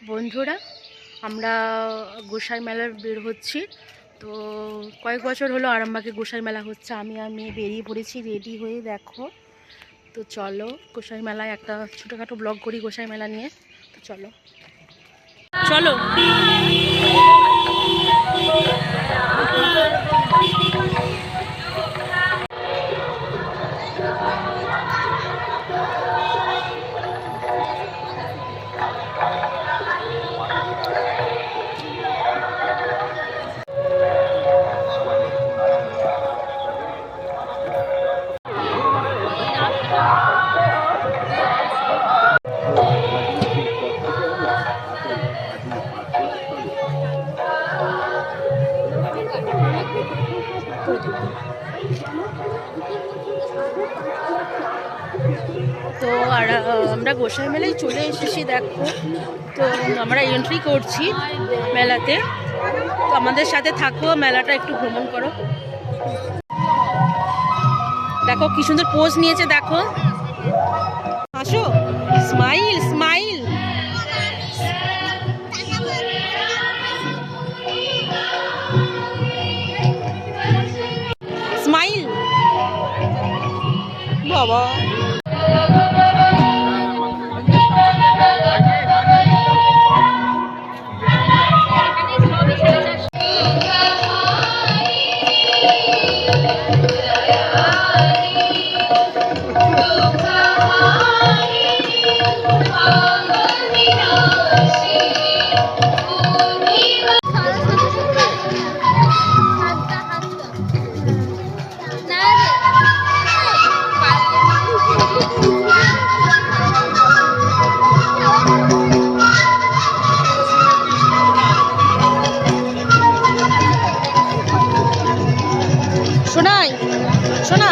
বন্ধুরা, আমরা গোসাই মেলার বের হচ্ছি। তো কয়েক বছর হলো আরামবাগে গোসাই মেলা হচ্ছে। আমি বেরিয়ে পড়েছি রেডি হয়ে, দেখো। তো চলো গোসাই মেলায় একটা ছোটোখাটো ব্লগ করি গোসাই মেলা নিয়ে। তো চলো চলো। তো আমরা গোসাই মেলায় চলে এসেছি, দেখো। তো আমরা এন্ট্রি করছি মেলাতে। তো আমাদের সাথে থাকো, মেলাটা একটু ভ্রমণ করো। দেখো কি সুন্দর পোজ নিয়েছে, দেখো। আসো, স্মাইল স্মাইল। স্মাইল বাবা। শোনাই শোনা।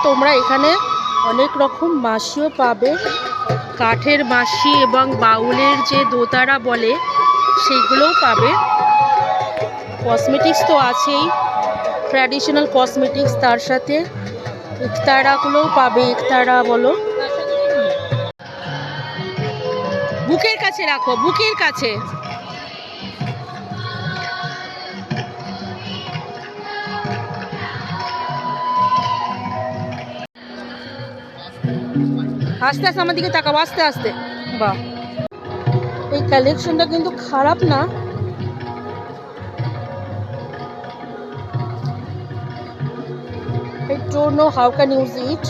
তোমরা এখানে অনেক রকম মাসিও পাবে, কাঠের মাসি এবং বাউলের যে দোতারা বলে সেইগুলোও পাবে। কসমেটিক্স তো আছেই, ট্র্যাডিশনাল কসমেটিক্স, তার সাথে একতারাগুলোও পাবে। একতারা বলো, বুকের কাছে রাখো, বুকের কাছে। আস্তে আস্তে আমার দিকে তাকাবো, আস্তে আস্তে। বাহ, এই কালেকশনটা কিন্তু খারাপ না। I don't know how can use it.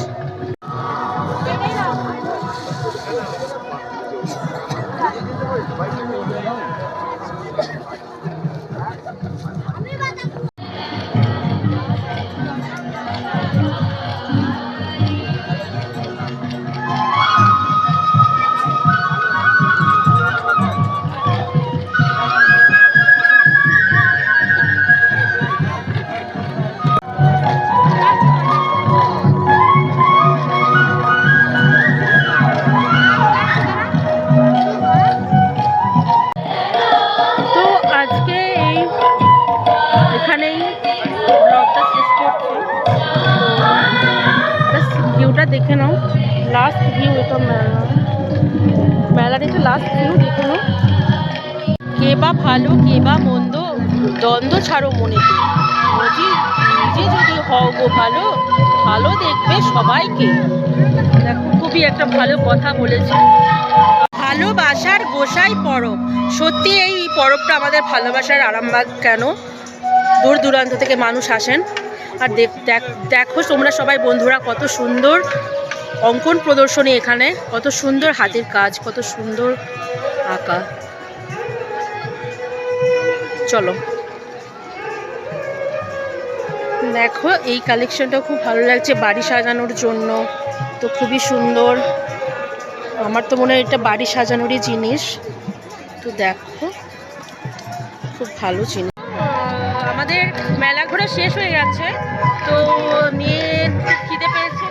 দেখে নাও, লাস্ট ভিউ এটা মেলার, এটা লাস্ট ভিউ দেখে নাও। কে বা ভালো কে বা মন্দ দ্বন্দ্ব ছাড়ো মনেতে, নিজে যদি হও গো ভালো, ভালো দেখবে সবাইকে। দেখো, খুবই একটা ভালো কথা বলেছে। ভালোবাসার গোসাই পরব। সত্যি এই পরবটা আমাদের ভালোবাসার আরামবাগ কেন, দূর দূরান্ত থেকে মানুষ আসেন। আর দেখো তোমরা সবাই বন্ধুরা, কত সুন্দর অঙ্কন প্রদর্শনী এখানে, কত সুন্দর হাতের কাজ, কত সুন্দর আঁকা। চলো দেখো এই কালেকশনটা খুব ভালো লাগছে বাড়ি সাজানোর জন্য, তো খুবই সুন্দর। আমার তো মনে হয় এটা বাড়ি সাজানোরই জিনিস। তো দেখো খুব ভালো জিনিস। আমাদের মেলা ঘোরা শেষ হয়ে গেছে, তো মেয়ে খিদে পেয়েছে,